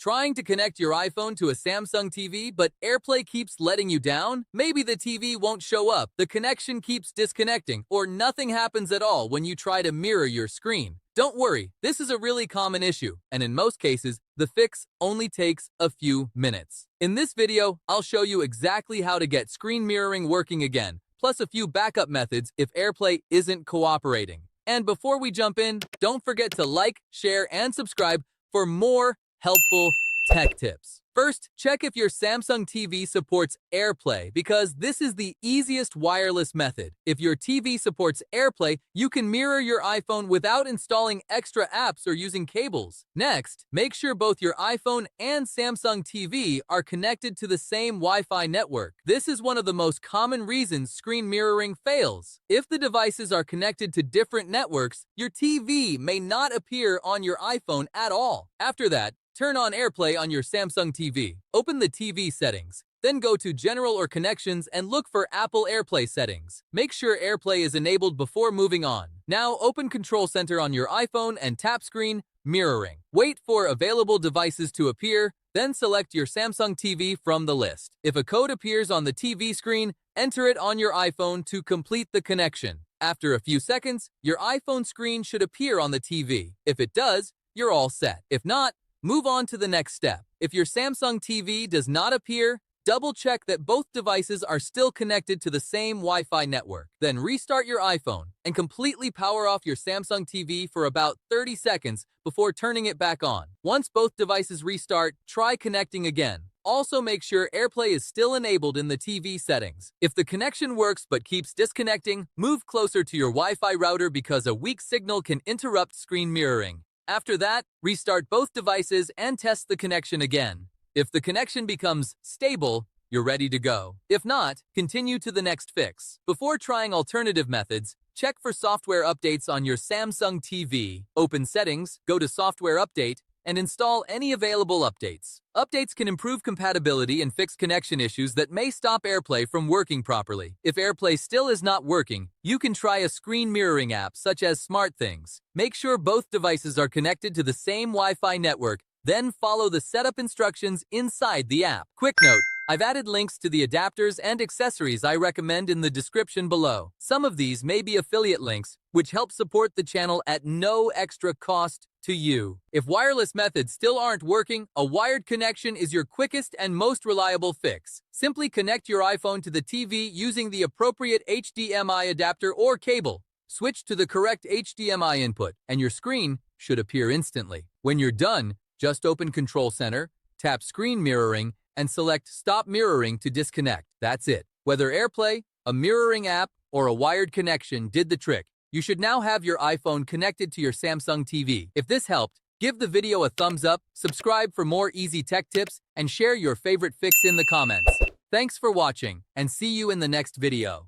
Trying to connect your iPhone to a Samsung TV, but AirPlay keeps letting you down? Maybe the TV won't show up, the connection keeps disconnecting, or nothing happens at all when you try to mirror your screen. Don't worry, this is a really common issue, and in most cases, the fix only takes a few minutes. In this video, I'll show you exactly how to get screen mirroring working again, plus a few backup methods if AirPlay isn't cooperating. And before we jump in, don't forget to like, share, and subscribe for more helpful tech tips. First, check if your Samsung TV supports AirPlay because this is the easiest wireless method. If your TV supports AirPlay, you can mirror your iPhone without installing extra apps or using cables. Next, make sure both your iPhone and Samsung TV are connected to the same Wi-Fi network. This is one of the most common reasons screen mirroring fails. If the devices are connected to different networks, your TV may not appear on your iPhone at all. After that, turn on AirPlay on your Samsung TV. Open the TV settings. Then go to General or Connections and look for Apple AirPlay settings. Make sure AirPlay is enabled before moving on. Now open Control Center on your iPhone and tap Screen Mirroring. Wait for available devices to appear, then select your Samsung TV from the list. If a code appears on the TV screen, enter it on your iPhone to complete the connection. After a few seconds, your iPhone screen should appear on the TV. If it does, you're all set. If not, move on to the next step. If your Samsung TV does not appear, double-check that both devices are still connected to the same Wi-Fi network. Then restart your iPhone and completely power off your Samsung TV for about 30 seconds before turning it back on. Once both devices restart, try connecting again. Also make sure AirPlay is still enabled in the TV settings. If the connection works but keeps disconnecting, move closer to your Wi-Fi router because a weak signal can interrupt screen mirroring. After that, restart both devices and test the connection again. If the connection becomes stable, you're ready to go. If not, continue to the next fix. Before trying alternative methods, check for software updates on your Samsung TV. Open Settings, go to Software Update, and install any available updates. Updates can improve compatibility and fix connection issues that may stop AirPlay from working properly. If AirPlay still is not working, you can try a screen mirroring app such as SmartThings. Make sure both devices are connected to the same Wi-Fi network, then follow the setup instructions inside the app. Quick note, I've added links to the adapters and accessories I recommend in the description below. Some of these may be affiliate links, which help support the channel at no extra cost to you. If wireless methods still aren't working, a wired connection is your quickest and most reliable fix. Simply connect your iPhone to the TV using the appropriate HDMI adapter or cable. Switch to the correct HDMI input, and your screen should appear instantly. When you're done, just open Control Center, tap Screen Mirroring, and select Stop Mirroring to disconnect. That's it. Whether AirPlay, a mirroring app, or a wired connection did the trick, you should now have your iPhone connected to your Samsung TV. If this helped, give the video a thumbs up, subscribe for more easy tech tips, and share your favorite fix in the comments. Thanks for watching, and see you in the next video.